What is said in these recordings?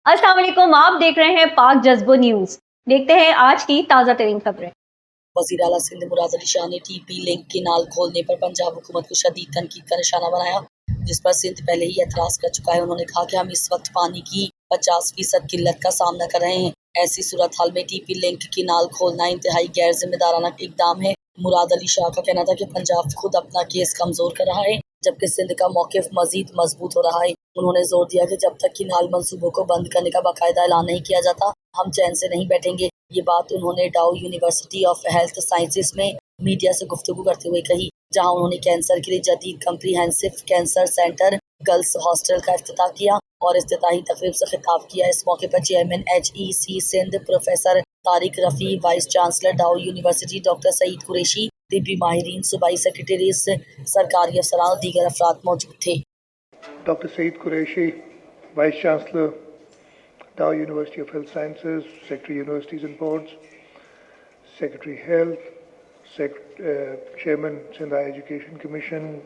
अस्सलाम वालेकुम, आप देख रहे हैं पाक जज्बो न्यूज। देखते हैं आज की ताज़ा तरीन खबरें। वज़ीर आला सिंध मुराद अली शाह ने TP लिंक केनाल खोलने पर पंजाब हुकूमत को शदीद तनकीद का निशाना बनाया, जिस पर सिंध पहले ही एतराज़ कर चुका है। उन्होंने कहा कि हम इस वक्त पानी की 50% किल्लत का सामना कर रहे हैं। ऐसी सूरत हाल में TP लिंक केनाल खोलना इंतहाई गैर जिम्मेदाराना इकदाम है। मुराद अली शाह का कहना था कि पंजाब खुद अपना केस कमजोर कर रहा है, जबकि सिंध का मौक़िफ़ मजीद मजबूत हो रहा है। उन्होंने जोर दिया कि जब तक केनाल मंसूबों को बंद करने का बाकायदा ऐलान नहीं किया जाता, हम चैन से नहीं बैठेंगे। ये बात उन्होंने डाउ यूनिवर्सिटी ऑफ हेल्थ साइंसेज में मीडिया से गुफ्तगू करते हुए कही, जहां उन्होंने कैंसर के लिए जदीद comprehensive cancer centre girls hostel का इफ्तिताह किया और इफ्तिताही तकरीब से खिताब किया। इस मौके पर chairman HEC Sindh professor Tariq Rafi, vice chancellor Dow university doctor Saeed Qureshi, तिब्बी माहिरीन, सूबाई सेक्रेटरी, सरकारी अफसरान और दीगर अफराद मौजूद थे। Dr. Saeed Qureshi, Vice Chancellor, Dow University of Health Sciences, Secretary Universities and Boards, Secretary Health, Chairman Sindh Higher Education Commission,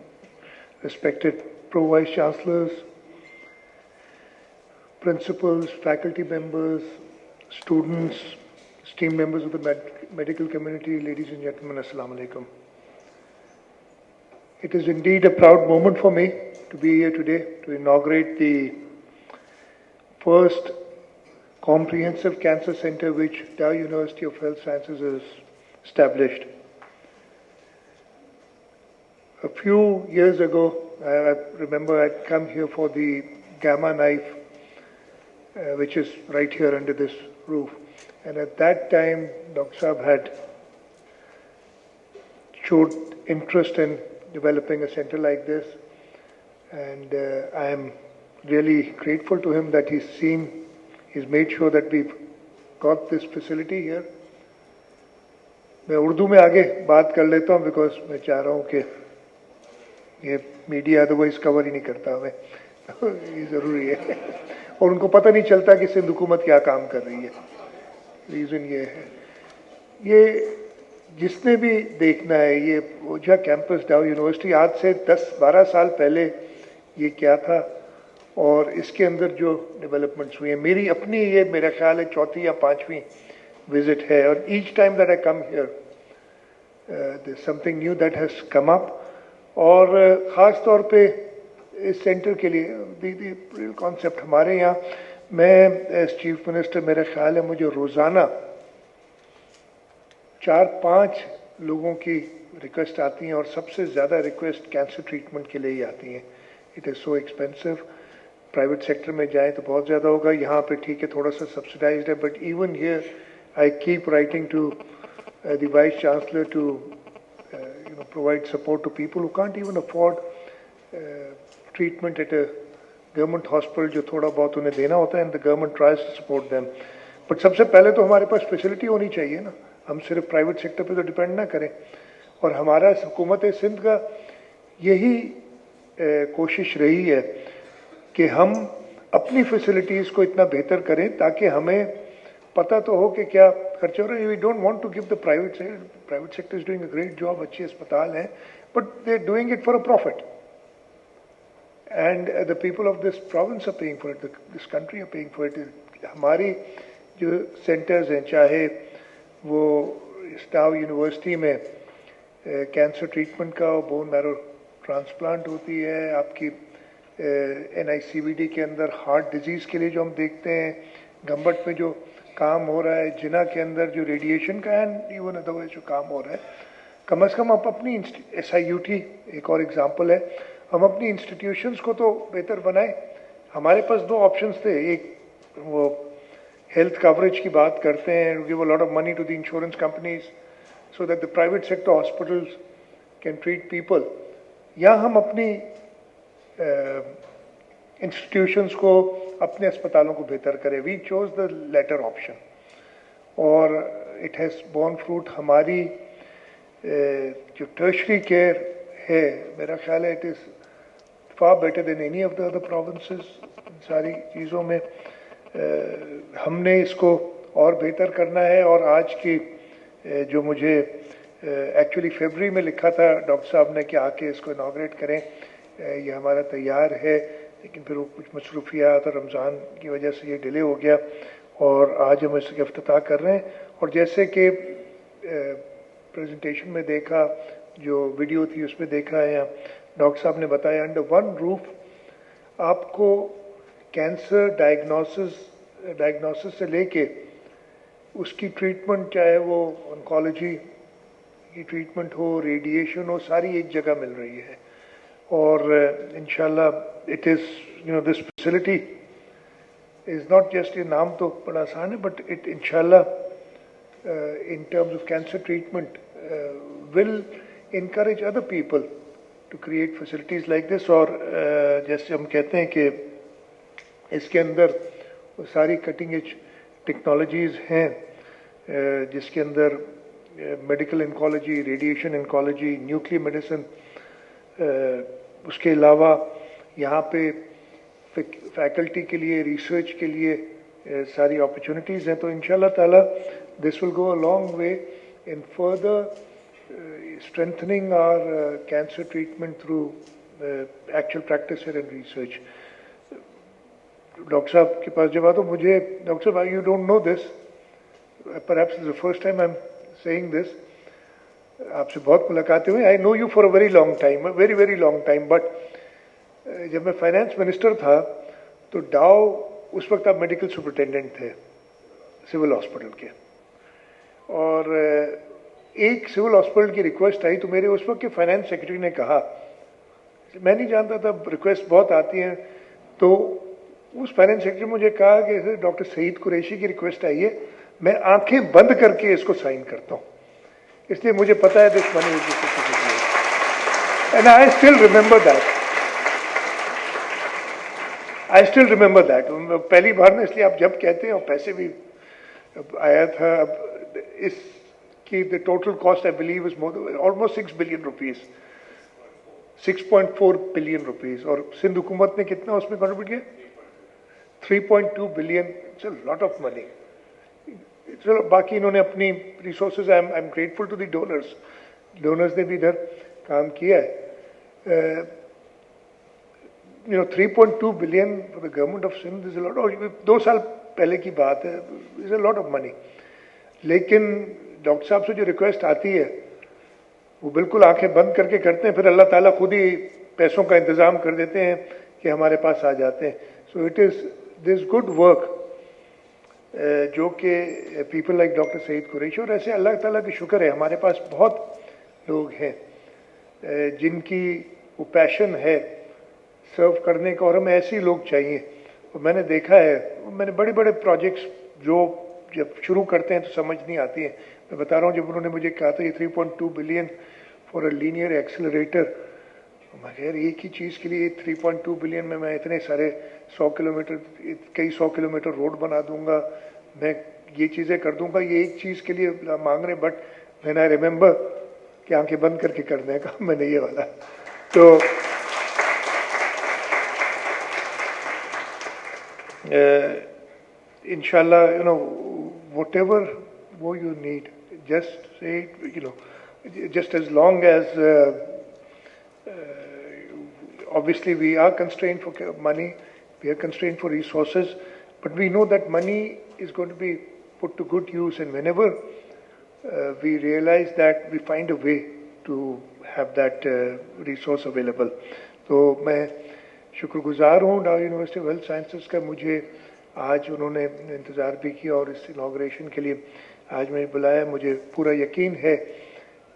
respected Pro-Vice Chancellors, principals, faculty members, students, esteemed members of the medical community, ladies and gentlemen, Assalamu alaikum. It is indeed a proud moment for me to be here today to inaugurate the first comprehensive cancer center which Dow University of Health Sciences has established. A few years ago, I remember I'd come here for the Gamma knife, which is right here under this roof. And at that time, Dr. Saab had showed interest in developing a center like this. And I am really grateful to him that he's made sure that we've got this facility here. मैं उर्दू में आगे बात कर लेता हूँ because मैं चाह रहा हूँ कि ये मीडिया अदरवाइज कवर ही नहीं करता हमें, ये ज़रूरी है और उनको पता नहीं चलता कि सिंध हुकूमत क्या काम कर रही है। रीज़न ये है, ये जिसने भी देखना है, ये ओझा कैंपस डाउ यूनिवर्सिटी आज से 10-12 साल पहले ये क्या था और इसके अंदर जो डेवलपमेंट्स हुई हैं, मेरी अपनी ये मेरा ख्याल है 4थी या 5वीं विजिट है और each time that I come here there is something new that has come up. और ख़ास तौर पे इस सेंटर के लिए दी रियल कॉन्सेप्ट हमारे यहाँ, मैं एज चीफ मिनिस्टर मेरा ख्याल है मुझे रोज़ाना 4-5 लोगों की रिक्वेस्ट आती हैं और सबसे ज़्यादा रिक्वेस्ट कैंसर ट्रीटमेंट के लिए ही आती हैं। It is so expensive, private sector में जाएं तो बहुत ज़्यादा होगा, यहाँ पे ठीक है थोड़ा सा सब्सिडाइज्ड है, but even here I keep writing to the vice chancellor to provide support to people who can't even afford treatment at a government hospital, जो थोड़ा बहुत उन्हें देना होता है, and the government tries to support them. But सबसे पहले तो हमारे पास फैसिलिटी होनी चाहिए ना, हम सिर्फ प्राइवेट सेक्टर पे तो डिपेंड ना करें। और हमारा हुकूमत सिंध का यही कोशिश रही है कि हम अपनी फैसिलिटीज़ को इतना बेहतर करें ताकि हमें पता तो हो कि क्या खर्च हो रहा है। We don't want to give the private sector is doing a great job, अच्छे अस्पताल हैं, but they are doing it for a profit and the people of this province are paying for it, this country are paying for it. हमारी जो centres हैं, चाहे वो Dow university में cancer treatment का बोन मैरो ट्रांसप्लांट होती है, आपकी NICVD के अंदर हार्ट डिजीज़ के लिए जो हम देखते हैं, गंबट में जो काम हो रहा है, जिना के अंदर जो रेडिएशन का एंड इवन अदरवाइज जो काम हो रहा है, कम से कम आप अपनी SIUT एक और एग्जांपल है, हम अपनी इंस्टीट्यूशंस को तो बेहतर बनाएं। हमारे पास 2 ऑप्शंस थे, एक वो हेल्थ कवरेज की बात करते हैं, give a lot of money to the insurance companies so that the private sector hospitals can treat people, या हम अपनी इंस्टीट्यूशंस को, अपने अस्पतालों को बेहतर करें। We chose the latter option और इट हैज़ बोर्न फ्रूट। हमारी जो टर्शरी केयर है, मेरा ख्याल है it is far better than any of the other provinces. सारी चीज़ों में हमने इसको और बेहतर करना है। और आज की जो मुझे एक्चुअली फरवरी में लिखा था डॉक्टर साहब ने कि आके इसको इनाग्रेट करें, ये हमारा तैयार है। لیکن پھر وہ کچھ مصروفیات اور رمضان کی وجہ سے یہ ڈیلے ہو گیا اور آج ہم اس کا افتتاح کر رہے ہیں. اور جیسے کہ پریزنٹیشن میں دیکھا, جو ویڈیو تھی اس میں دیکھا ہے, ڈاکٹر صاحب نے بتایا انڈر ون روف آپ کو کینسر ڈائگنوسس سے لے کے اس کی ٹریٹمنٹ, چاہے وہ انکالوجی کی ٹریٹمنٹ ہو, ریڈیشن ہو, ساری ایک جگہ مل رہی ہے. اور انشاءاللہ it is this facility is not just, یہ نام تو بڑا آسان ہے, بٹ اٹ انشاءاللہ in terms of cancer treatment will encourage other people to create facilities like this. اور جیسے ہم کہتے ہیں کہ اس کے اندر وہ ساری کٹنگ ایج ٹیکنالوجیز ہیں جس کے اندر میڈیکل انکالوجی, ریڈیشن انکالوجی, نیوکلیئر میڈیسن, اس کے علاوہ یہاں پہ فیکلٹی کے لیے, ریسرچ کے لیے ساری اپرچونیٹیز ہیں. تو انشاءاللہ تعالی this will go a long way in further strengthening our cancer treatment through actual practice and research. Doctor صاحب کے پاس جب آتا ہوں, مجھے ڈاکٹر صاحب, you don't know this, perhaps it's the first time I'm saying this, آپ سے بہت ملاقاتیں ہوئی, I know you for a very long time, a very very long time, but جب میں فائنانس منسٹر تھا تو ڈاؤ, اس وقت آپ میڈیکل سپرنٹینڈنٹ تھے سول ہاسپٹل کے, اور ایک سول ہاسپٹل کی ریکویسٹ آئی تو میرے اس وقت کے فائنانس سیکرٹری نے کہا, میں نہیں جانتا تھا ریکویسٹ بہت آتی ہیں, تو اس فائنانس سیکرٹری نے مجھے کہا کہ ڈاکٹر سعید قریشی کی ریکویسٹ آئی ہے, میں آنکھیں بند کر کے اس کو سائن کرتا ہوں, اس لیے مجھے پتا ہے this money and I still remember that. پہلی بار نا, اس لیے آپ جب کہتے ہیں, اور پیسے بھی آیا تھا, اب اس کی the total cost I believe is more than almost 6 billion rupees, 6.4 billion rupees. اور سندھ حکومت نے کتنا اس میں کنٹریبیوٹ کیا, 3.2 billion. It's a lot of money. چلو باقی انہوں نے اپنی resources, I am grateful to the donors نے بھی ادھر کام کیا ہے. 3.2 billion for the government of Sindh is a lot. اور 2 سال پہلے کی بات ہے, is a lot of money. لیکن ڈاکٹر صاحب سے جو ریکویسٹ آتی ہے وہ بالکل آنکھیں بند کر کے کرتے ہیں, پھر اللہ تعالیٰ خود ہی پیسوں کا انتظام کر دیتے ہیں کہ ہمارے پاس آ جاتے ہیں. So it is this good work جو کہ پیپل لائک ڈاکٹر سعید قریشی, اور ایسے اللہ تعالیٰ کی شکر ہے ہمارے پاس بہت لوگ ہیں جن کی وہ پیشن ہے سرو کرنے کا, اور ہمیں ایسے ہی لوگ چاہیے. اور میں نے دیکھا ہے, میں نے بڑے بڑے پروجیکٹس جو جب شروع کرتے ہیں تو سمجھ نہیں آتی ہیں. میں بتا رہا ہوں, جب انہوں نے مجھے کہا تھا یہ 3.2 billion for a linear accelerator, میں کہہ رہا ایک ہی چیز کے لیے 3.2 بلین میں اتنے سارے 100 کلومیٹر, کئی 100 کلومیٹر روڈ بنا دوں گا, میں یہ چیزیں کر دوں گا, یہ ایک چیز کے لیے مانگ رہے. بٹ وین آئی ریمبر کہ آنکھیں بند کر کے کرنے کا میں نے یہ والا, تو inshallah, whatever you need, just say, just as long as obviously we are constrained for money, we are constrained for resources, but we know that money is going to be put to good use, and whenever we realize that, we find a way to have that resource available. تو میں شکر گزار ہوں ڈاؤ university of health sciences کا, مجھے آج انہوں نے انتظار بھی کیا اور اس انوگریشن کے لیے آج میں بلایا. مجھے پورا یقین ہے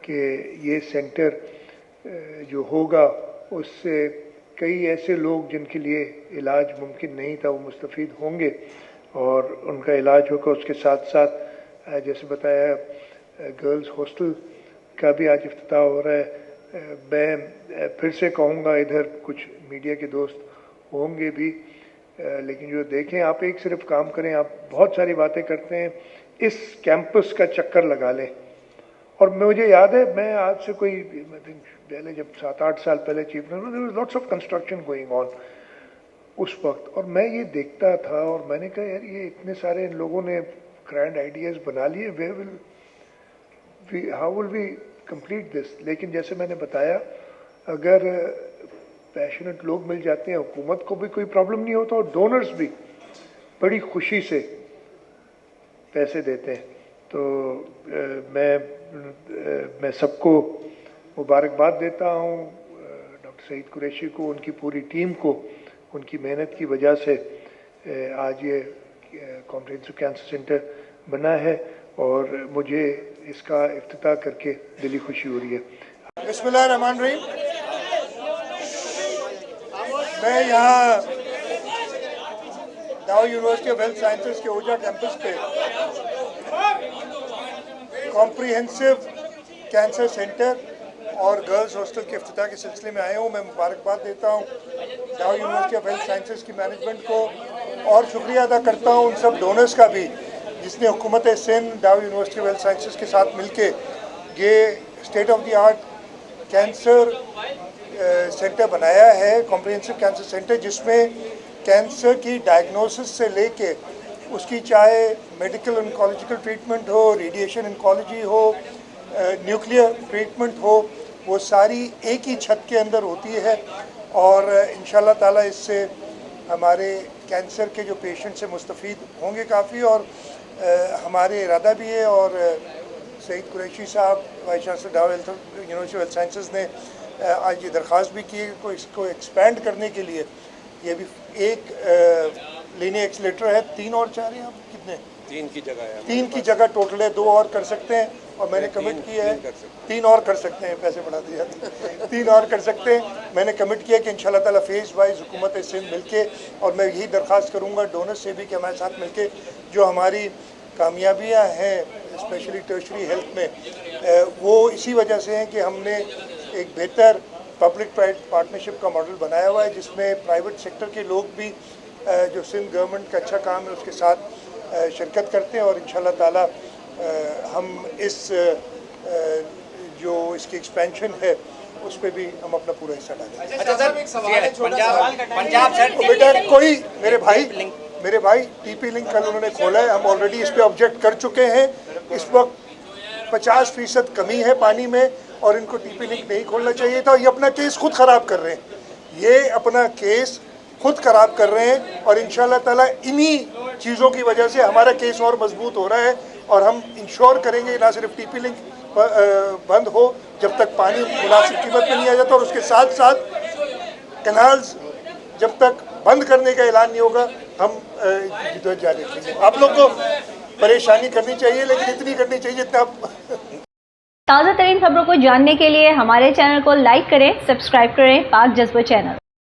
کہ یہ سینٹر جو ہوگا اس سے کئی ایسے لوگ جن کے لیے علاج ممکن نہیں تھا وہ مستفید ہوں گے, اور ان کا علاج ہوگا. اس کے ساتھ ساتھ جیسے بتایا گرلز ہاسٹل کا بھی آج افتتاح ہو رہا ہے. میں پھر سے کہوں گا, ادھر کچھ میڈیا کے دوست ہوں گے بھی, لیکن جو دیکھیں, آپ ایک صرف کام کریں, آپ بہت ساری باتیں کرتے ہیں, اس کیمپس کا چکر لگا لیں. اور مجھے یاد ہے, میں آج سے کوئی پہلے جب 7-8 سال پہلے chief minister, lots of construction going on اس وقت, اور میں یہ دیکھتا تھا اور میں نے کہا یار یہ اتنے سارے لوگوں نے گرینڈ آئیڈیاز بنا لیے, how will we complete this. لیکن جیسے میں نے بتایا, اگر पैशनेट लोग मिल जाते हैं, हुकूमत को भी कोई प्रॉब्लम नहीं होता और डोनर्स भी बड़ी खुशी से पैसे देते हैं। तो मैं सबको मुबारकबाद देता हूँ, डॉक्टर सईद कुरैशी को, उनकी पूरी टीम को, उनकी मेहनत की वजह से आज ये कॉम्प्रिहेंसिव कैंसर सेंटर बना है और मुझे इसका इफ्तिताह करके दिली खुशी हो रही है। बिस्मिल्लाहिर्रहमानिर्रहीम। मैं यहाँ दाऊ यूनिवर्सिटी ऑफ हेल्थ साइंसेज के ओजा कैंपस पे कॉम्प्रिहेंसिव कैंसर सेंटर और गर्ल्स हॉस्टल के इफ्तिताह के सिलसिले में आया हूँ। मैं मुबारकबाद देता हूँ दाऊ यूनिवर्सिटी ऑफ हेल्थ साइंसेज की मैनेजमेंट को और शुक्रिया अदा करता हूँ उन सब डोनर्स का भी जिसने हुकूमत सिंध दाऊ यूनिवर्सिटी ऑफ हेल्थ साइंसेज के साथ मिलके ये state of the art cancer centre बनाया है, कॉम्प्रिहेंसिव कैंसर सेंटर, जिसमें कैंसर की डायग्नोसिस से लेके उसकी चाहे मेडिकल ऑन्कोलॉजिकल ट्रीटमेंट हो, रेडिएशन ऑन्कोलॉजी हो, न्यूक्लियर ट्रीटमेंट हो, वो सारी एक ही छत के अंदर होती है और इंशाल्लाह ताला इससे हमारे कैंसर के जो पेशेंट्स हैं मुस्तफ़ीद होंगे काफ़ी। और हमारे इरादा भी है और सईद कुरैशी साहब vice chancellor Dau university of health sciences ने आज ये दरख्वास्त भी की है इसको एक्सपेंड करने के लिए। ये भी एक लीनियर एक्सीलेटर है, 3 और 4 हैं, आप कितने? 3 की जगह है, 3 की जगह टोटल है, 2 और कर सकते हैं और मैंने कमिट किया है 3 और कर सकते हैं, पैसे बढ़ा दिया 3 और कर सकते हैं। मैंने कमिट किया कि इंशाल्लाह ताला फेज़ वाइज हुकूमत सिंध मिलके, और मैं यही दरख्वास्त करूँगा डोनर से भी कि हमारे साथ मिलके जो हमारी कामयाबियाँ हैं स्पेशली टर्शरी हेल्थ में वो इसी वजह से हैं कि हमने एक बेहतर पब्लिक प्राइवेट पार्टनरशिप का मॉडल बनाया हुआ है जिसमें प्राइवेट सेक्टर के लोग भी जो सिंध गवर्नमेंट का अच्छा काम है उसके साथ शिरकत करते हैं और इंशाल्लाह ताला हम इस जो इसकी एक्सपेंशन है उस पर भी हम अपना पूरा हिस्सा डालेंगे। अच्छा सर, एक सवाल है, पंजाब सर, बेटा कोई मेरे भाई टीपी लिंक कल उन्होंने खोला है, हम ऑलरेडी इस पे ऑब्जेक्ट कर चुके हैं। इस वक्त 50% कमी है पानी में और इनको टीपी लिंक नहीं खोलना चाहिए था। ये अपना केस खुद ख़राब कर रहे हैं, ये अपना केस खुद ख़राब कर रहे हैं और इंशाल्लाह ताला इन्हीं चीज़ों की वजह से हमारा केस और मजबूत हो रहा है और हम इंश्योर करेंगे ना सिर्फ टीपी लिंक बंद हो जब तक पानी मुनासिब कीमत में नहीं आ जाता और उसके साथ साथ कैनाल्स जब तक बंद करने का ऐलान नहीं होगा हम जारी रखेंगे। आप लोग को परेशानी करनी चाहिए लेकिन इतनी करनी चाहिए जितना आप ताज़ा तरीन खबरों को जानने के लिए हमारे चैनल को लाइक करें, सब्सक्राइब करें पाक जज्बा चैनल।